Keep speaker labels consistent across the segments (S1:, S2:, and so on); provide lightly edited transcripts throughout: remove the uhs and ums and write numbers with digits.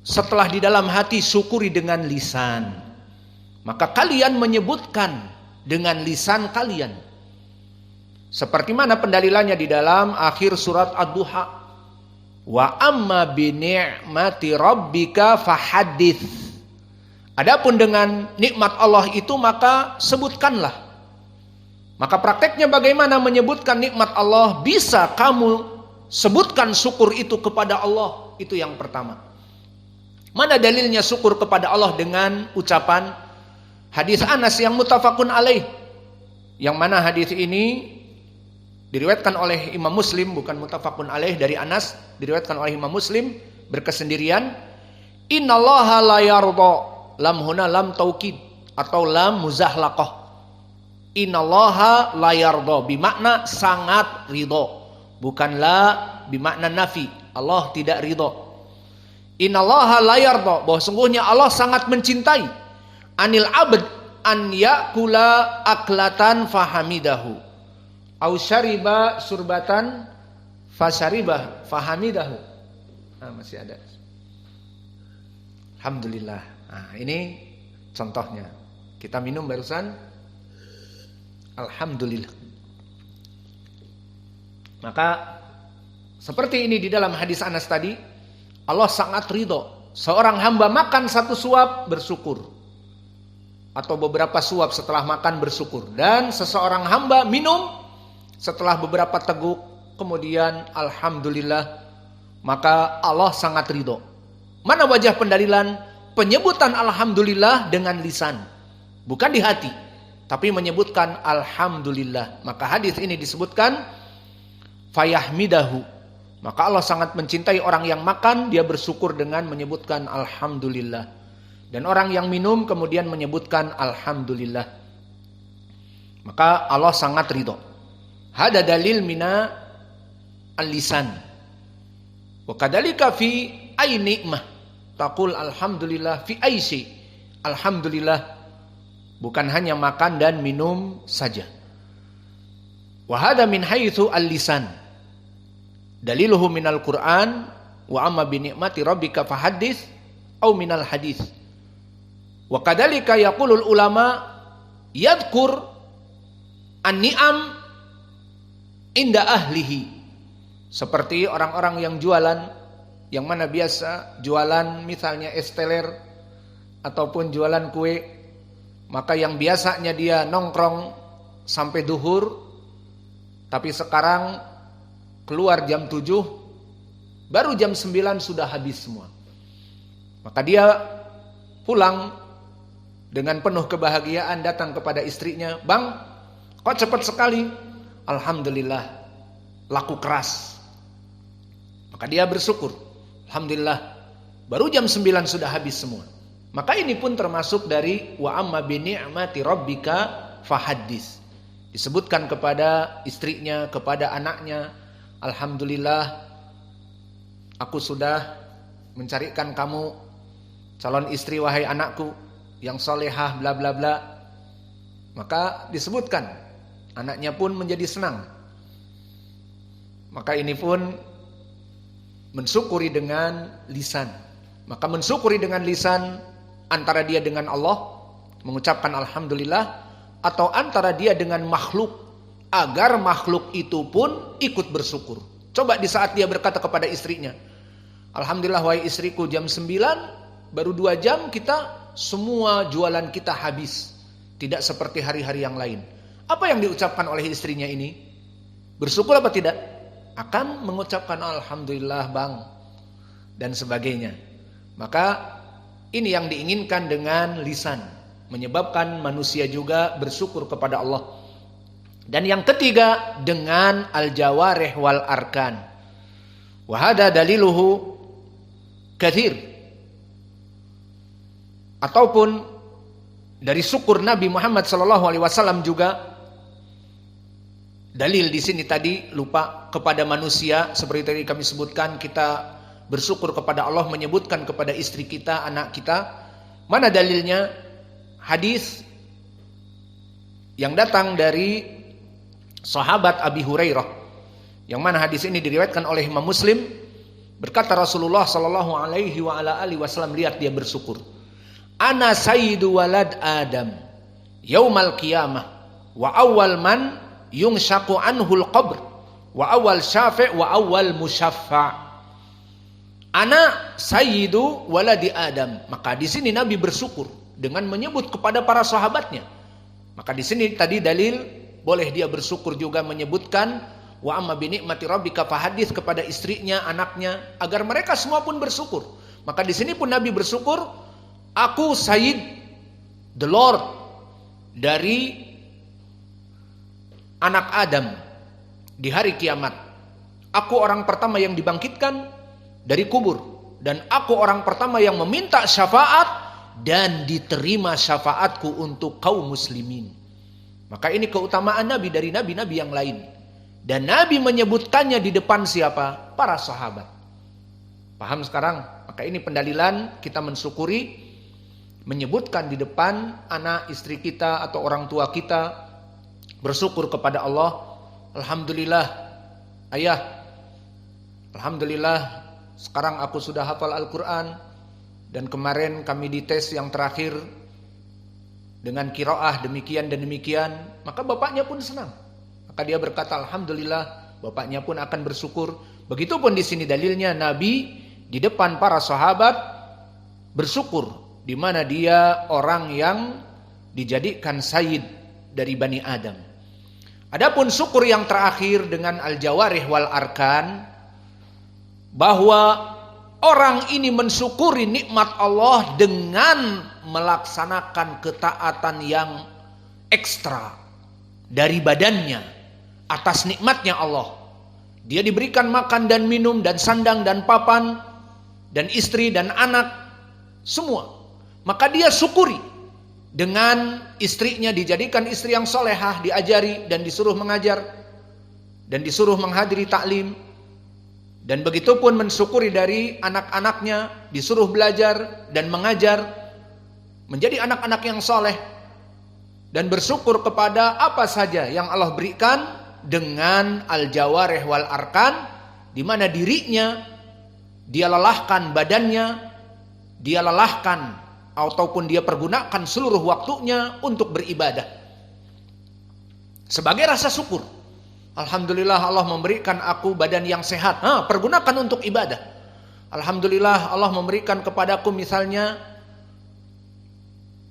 S1: setelah di dalam hati syukuri dengan lisan. Maka kalian menyebutkan dengan lisan kalian. Seperti mana pendalilannya di dalam akhir surat Ad-Duha. Wa amma bi ni'mati rabbika fahaddits. Adapun dengan nikmat Allah itu maka sebutkanlah. Maka prakteknya bagaimana menyebutkan nikmat Allah? Bisa kamu sebutkan syukur itu kepada Allah. Itu yang pertama. Mana dalilnya syukur kepada Allah dengan ucapan hadis Anas yang muttafaqun alaih. Yang mana hadis ini diriwayatkan oleh Imam Muslim, bukan muttafaqun alaih, dari Anas, diriwayatkan oleh Imam Muslim berkesendirian. Innallaha la yarda, lam huna lam taukid atau lam muzahlaqah. Innallaha la yarda bimakna sangat ridho, bukan la bimakna nafi. Allah tidak ridho. Innallaha la yarda, bahwa sungguhnya Allah sangat mencintai anil abd an yakula aklatan fahamidahu au syariba surbatan fasyaribah fahamidahu. Masih ada. Alhamdulillah. Ini contohnya. Kita minum barusan. Alhamdulillah. Maka seperti ini di dalam hadis Anas tadi, Allah sangat ridho. Seorang hamba makan satu suap bersyukur, atau beberapa suap setelah makan bersyukur. Dan seseorang hamba minum setelah beberapa teguk kemudian alhamdulillah, maka Allah sangat ridho. Mana wajah pendalilan penyebutan alhamdulillah dengan lisan, bukan di hati, tapi menyebutkan alhamdulillah. Maka hadis ini disebutkan fayahmidahu. Maka Allah sangat mencintai orang yang makan, dia bersyukur dengan menyebutkan alhamdulillah. Dan orang yang minum kemudian menyebutkan alhamdulillah. Maka Allah sangat ridho. Hada dalil mina al-lisan. Wa kadzalika fi ay nikmah taqul alhamdulillah fi ay syai. Alhamdulillah bukan hanya makan dan minum saja. Wa hada min haitsu al-lisan. Daliluhu minal Qur'an wa amma bi ni'mati rabbika fahaddits au minal hadits. Wa kadzalika yaqulul ulama yadhkur an-ni'am inda ahlihi. Seperti orang-orang yang jualan, yang mana biasa jualan misalnya es teler ataupun jualan kue, maka yang biasanya dia nongkrong sampai duhur, tapi sekarang keluar jam 7, baru jam 9 sudah habis semua. Maka dia pulang dengan penuh kebahagiaan datang kepada istrinya, "Bang, kok cepat sekali?" "Alhamdulillah, laku keras." Maka dia bersyukur, "Alhamdulillah, baru jam 9 sudah habis semua." Maka ini pun termasuk dari wa amma bi ni'mati rabbika fahaddits. Disebutkan kepada istrinya, kepada anaknya, "Alhamdulillah, aku sudah mencarikan kamu calon istri wahai anakku yang solehah bla bla bla." Maka disebutkan, anaknya pun menjadi senang. Maka ini pun mensyukuri dengan lisan. Maka mensyukuri dengan lisan antara dia dengan Allah mengucapkan alhamdulillah, atau antara dia dengan makhluk agar makhluk itu pun ikut bersyukur. Coba di saat dia berkata kepada istrinya, "Alhamdulillah wahai istriku, jam 9 baru 2 jam kita semua jualan kita habis. Tidak seperti hari-hari yang lain." Apa yang diucapkan oleh istrinya ini? Bersyukur apa tidak? Akan mengucapkan alhamdulillah bang dan sebagainya. Maka ini yang diinginkan dengan lisan, menyebabkan manusia juga bersyukur kepada Allah. Dan yang ketiga dengan al-jawarih wal arkan. Wa hada daliluhu katsir. Ataupun dari syukur Nabi Muhammad SAW juga dalil di sini tadi lupa kepada manusia, seperti tadi kami sebutkan, kita bersyukur kepada Allah menyebutkan kepada istri kita, anak kita. Mana dalilnya? Hadis yang datang dari sahabat Abi Hurairah, yang mana hadis ini diriwayatkan oleh Imam Muslim Berkata Rasulullah sallallahu alaihi wa ala alihi wasallam, lihat dia bersyukur. Ana sayyidu walad Adam yaumal qiyamah wa awwal man yungshaku anhul qabr wa awwal syafi' wa awwal musyaffa'. Ana sayyidu waladi Adam. Maka di sini Nabi bersyukur dengan menyebut kepada para sahabatnya. Maka di sini tadi dalil boleh dia bersyukur juga menyebutkan wa amma bi ni'mati rabbika fahadits kepada istrinya, anaknya, agar mereka semua pun bersyukur. Maka di sini pun Nabi bersyukur, aku Sayyid, the Lord dari anak Adam di hari kiamat. Aku orang pertama yang dibangkitkan dari kubur, dan aku orang pertama yang meminta syafaat dan diterima syafaatku untuk kaum muslimin. Maka ini keutamaan Nabi dari nabi-nabi yang lain. Dan Nabi menyebutkannya di depan siapa? Para sahabat. Paham sekarang? Maka ini pendalilan kita mensyukuri, menyebutkan di depan anak, istri kita atau orang tua kita, bersyukur kepada Allah. Alhamdulillah, ayah, alhamdulillah sekarang aku sudah hafal Al-Quran. Dan kemarin kami dites yang terakhir dengan qiraah demikian dan demikian. Maka bapaknya pun senang. Maka dia berkata alhamdulillah, bapaknya pun akan bersyukur. Begitupun di sini dalilnya Nabi di depan para sahabat bersyukur, di mana dia orang yang dijadikan sayyid dari Bani Adam. Adapun syukur yang terakhir dengan al-jawarih wal arkan, bahwa orang ini mensyukuri nikmat Allah dengan melaksanakan ketaatan yang ekstra dari badannya atas nikmatnya Allah. Dia diberikan makan dan minum dan sandang dan papan dan istri dan anak semua. Maka dia syukuri dengan istrinya dijadikan istri yang solehah, diajari dan disuruh mengajar dan disuruh menghadiri taklim. Dan begitu pun mensyukuri dari anak-anaknya, disuruh belajar dan mengajar menjadi anak-anak yang soleh. Dan bersyukur kepada apa saja yang Allah berikan dengan al-jawarih wal arkan, di mana dirinya dia lelahkan badannya, dia lelahkan ataupun dia pergunakan seluruh waktunya untuk beribadah sebagai rasa syukur. Alhamdulillah Allah memberikan aku badan yang sehat, pergunakan untuk ibadah. Alhamdulillah Allah memberikan kepadaku misalnya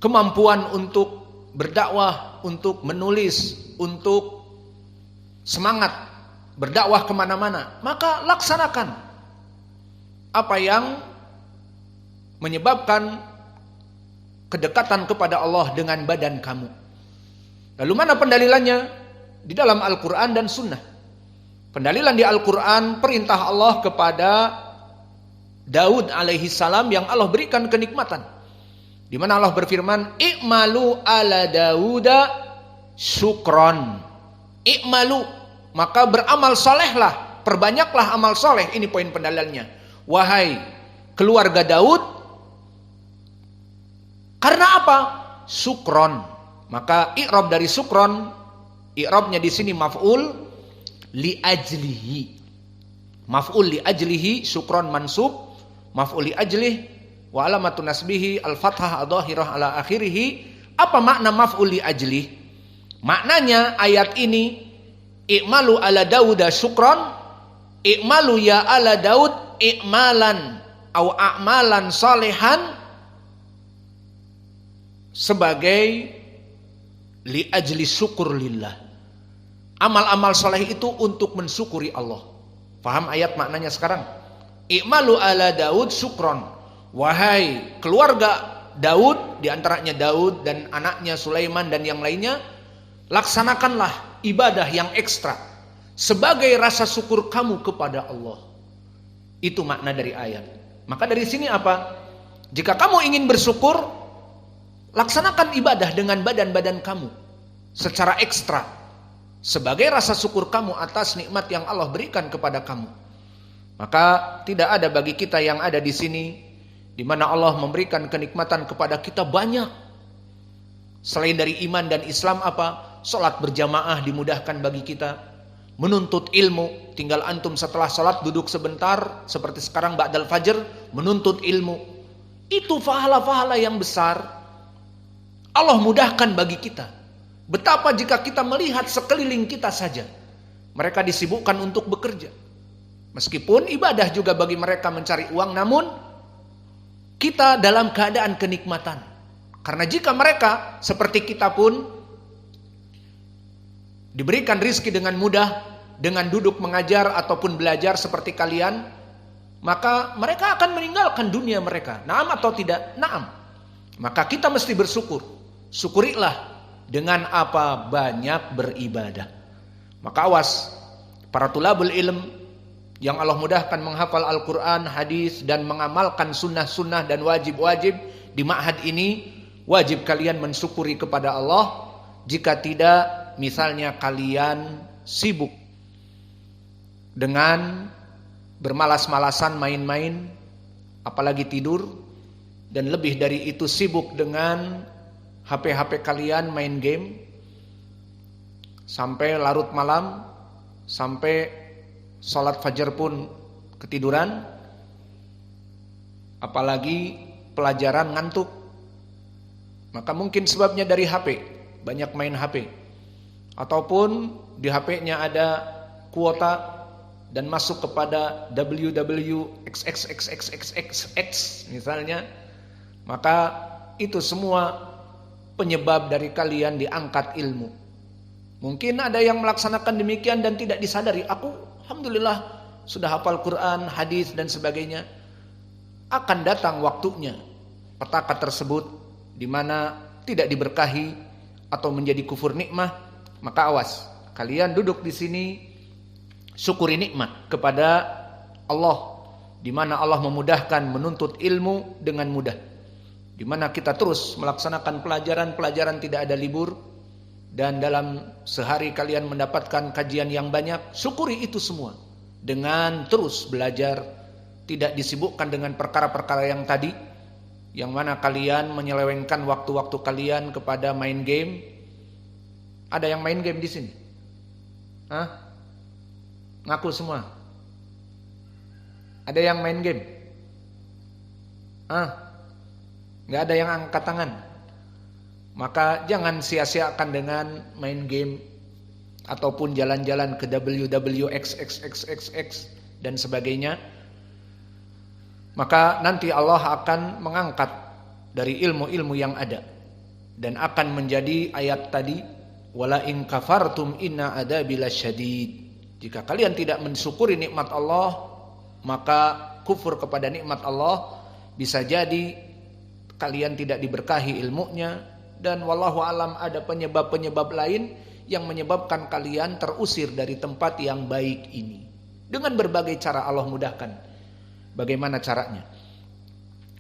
S1: kemampuan untuk berdakwah, untuk menulis, untuk semangat berdakwah kemana-mana. Maka laksanakan apa yang menyebabkan kedekatan kepada Allah dengan badan kamu. Lalu mana pendalilannya? Di dalam Al-Quran dan Sunnah. Pendalilan di Al-Quran, perintah Allah kepada Daud alaihi salam yang Allah berikan kenikmatan. Di mana Allah berfirman, "I'malu ala Dauda syukron." I'malu, maka beramal solehlah, perbanyaklah amal soleh. Ini poin pendalilannya. Wahai keluarga Daud, karena apa? Syukron. Maka i'rab dari syukron, i'rabnya di sini maf'ul li ajlihi. Maf'ul li ajlihi, syukron mansub, maf'ul li ajlih wa alamatun nasbihi al-fathah adh-dhahirah ala akhirih. Apa makna maf'ul li ajlih? Maknanya ayat ini, i'malu ala Dauda syukron, i'malu ya ala Daud i'malan au a'malan salihan, sebagai li ajli syukur lillah. Amal-amal soleh itu untuk mensyukuri Allah. Paham ayat maknanya sekarang? I'malu ala Daud syukron. Wahai keluarga Daud, diantaranya Daud dan anaknya Sulaiman dan yang lainnya, laksanakanlah ibadah yang ekstra sebagai rasa syukur kamu kepada Allah. Itu makna dari ayat. Maka dari sini apa? Jika kamu ingin bersyukur, laksanakan ibadah dengan badan-badan kamu secara ekstra sebagai rasa syukur kamu atas nikmat yang Allah berikan kepada kamu. Maka tidak ada bagi kita yang ada di sini di mana Allah memberikan kenikmatan kepada kita banyak. Selain dari iman dan Islam apa? Salat berjamaah dimudahkan bagi kita. menuntut ilmu. Tinggal antum setelah sholat duduk sebentar, seperti sekarang ba'dal fajr, menuntut ilmu. Itu pahala-pahala yang besar. Allah mudahkan bagi kita. Betapa jika kita melihat sekeliling kita saja, mereka disibukkan untuk bekerja. Meskipun ibadah juga bagi mereka mencari uang, namun kita dalam keadaan kenikmatan. Karena jika mereka seperti kita pun diberikan rizki dengan mudah, dengan duduk mengajar ataupun belajar seperti kalian, maka mereka akan meninggalkan dunia mereka. Naam atau tidak? Naam. Maka kita mesti bersyukur. Syukurilah dengan apa? Banyak beribadah. Maka awas, para tulabul ilm yang Allah mudahkan menghafal Al-Quran, hadis, dan mengamalkan sunnah-sunnah dan wajib-wajib di ma'had ini, wajib kalian mensyukuri kepada Allah. Jika tidak, misalnya kalian sibuk dengan bermalas-malasan main-main, apalagi tidur, dan lebih dari itu sibuk dengan HP-HP kalian main game sampai larut malam, sampai sholat fajar pun ketiduran, apalagi pelajaran ngantuk. Maka mungkin sebabnya dari HP, banyak main HP, ataupun di HP-nya ada kuota dan masuk kepada www.xxxxxx misalnya. Maka itu semua penyebab dari kalian diangkat ilmu. Mungkin ada yang melaksanakan demikian dan tidak disadari. Aku alhamdulillah sudah hafal Quran, hadis dan sebagainya. Akan datang waktunya petaka tersebut di mana tidak diberkahi atau menjadi kufur nikmah. Maka awas, kalian duduk di sini syukuri nikmat kepada Allah, di mana Allah memudahkan menuntut ilmu dengan mudah. Di mana kita terus melaksanakan pelajaran tidak ada libur, dan dalam sehari kalian mendapatkan kajian yang banyak. Syukuri itu semua dengan terus belajar, tidak disibukkan dengan perkara-perkara yang tadi, yang mana kalian menyelewengkan waktu-waktu kalian kepada main game. Ada yang main game di sini? Hah? Ngaku semua. Ada yang main game? Nggak ada yang angkat tangan. Maka jangan sia-siakan dengan main game ataupun jalan-jalan ke www.xxxxx dan sebagainya. Maka nanti Allah akan mengangkat dari ilmu-ilmu yang ada, dan akan menjadi ayat tadi, wala in kafartum inna adzabi lasyadid. Jika kalian tidak mensyukuri nikmat Allah, maka kufur kepada nikmat Allah, bisa jadi kalian tidak diberkahi ilmunya, dan wallahu alam ada penyebab-penyebab lain yang menyebabkan kalian terusir dari tempat yang baik ini. Dengan berbagai cara Allah mudahkan. Bagaimana caranya?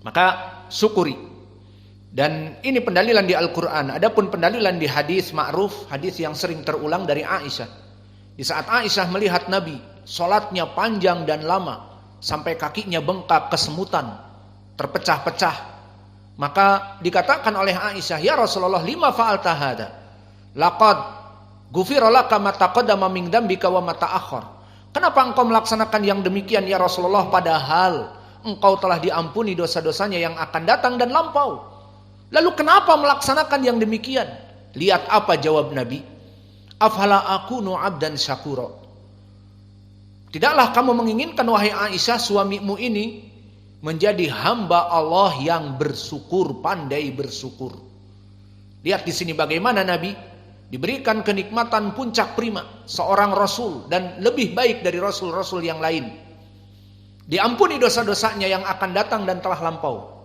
S1: Maka syukuri. Dan ini pendalilan di Al-Quran. Adapun pendalilan di hadis ma'ruf, hadis yang sering terulang dari Aisyah. Di saat Aisyah melihat Nabi, sholatnya panjang dan lama, sampai kakinya bengkak, kesemutan, terpecah-pecah. Maka dikatakan oleh Aisyah, ya Rasulullah, lima fa'alta hada? Laqad ghufira laka ma taqaddama min dzambika wa ma ta'akhkhar. Kenapa engkau melaksanakan yang demikian ya Rasulullah, padahal engkau telah diampuni dosa-dosanya yang akan datang dan lampau? Lalu kenapa melaksanakan yang demikian? Lihat apa jawab Nabi. Afala akunu abdan syakura. Tidaklah kamu menginginkan wahai Aisyah, suamimu ini menjadi hamba Allah yang bersyukur, pandai bersyukur. Lihat di sini bagaimana Nabi diberikan kenikmatan puncak prima, seorang rasul dan lebih baik dari rasul-rasul yang lain. Diampuni dosa-dosanya yang akan datang dan telah lampau.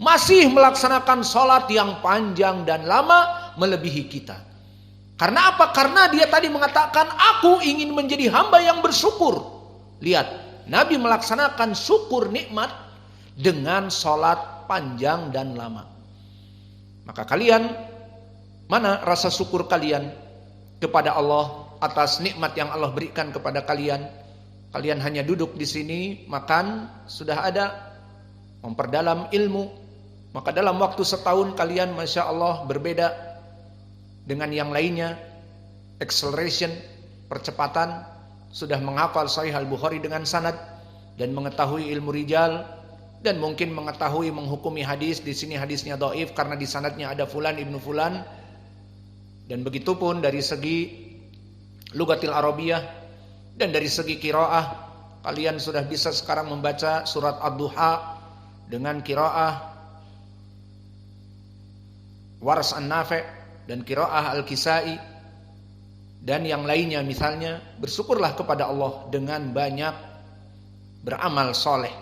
S1: Masih melaksanakan sholat yang panjang dan lama melebihi kita. Karena apa? Karena dia tadi mengatakan, aku ingin menjadi hamba yang bersyukur. Lihat, Nabi melaksanakan syukur nikmat dengan sholat panjang dan lama. Maka kalian, mana rasa syukur kalian kepada Allah atas nikmat yang Allah berikan kepada kalian? Kalian hanya duduk di sini, makan, sudah ada, memperdalam ilmu. Maka dalam waktu setahun kalian Masya Allah berbeda dengan yang lainnya. Acceleration, percepatan, sudah menghafal Sahih Al-Bukhari dengan sanad dan mengetahui ilmu rijal dan mungkin mengetahui menghukumi hadis. Di sini hadisnya dhaif karena di sanadnya ada fulan ibnu fulan. Dan begitu pun dari segi lugatil arabiyah dan dari segi qiraah, kalian sudah bisa sekarang membaca surat Ad-Duha dengan qiraah Wars An-Nafi' dan qiraah Al-Kisai dan yang lainnya misalnya. Bersyukurlah kepada Allah dengan banyak beramal soleh.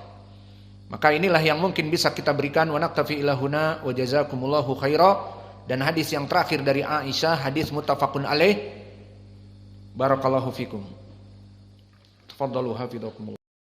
S1: Maka inilah yang mungkin bisa kita berikan. Wa naktafi ila huna wa jazakumullahu khaira. Dan hadis yang terakhir dari Aisyah, hadis muttafaqun alaih. Barakallahu fikum. Tafadhalu hafizakumullah.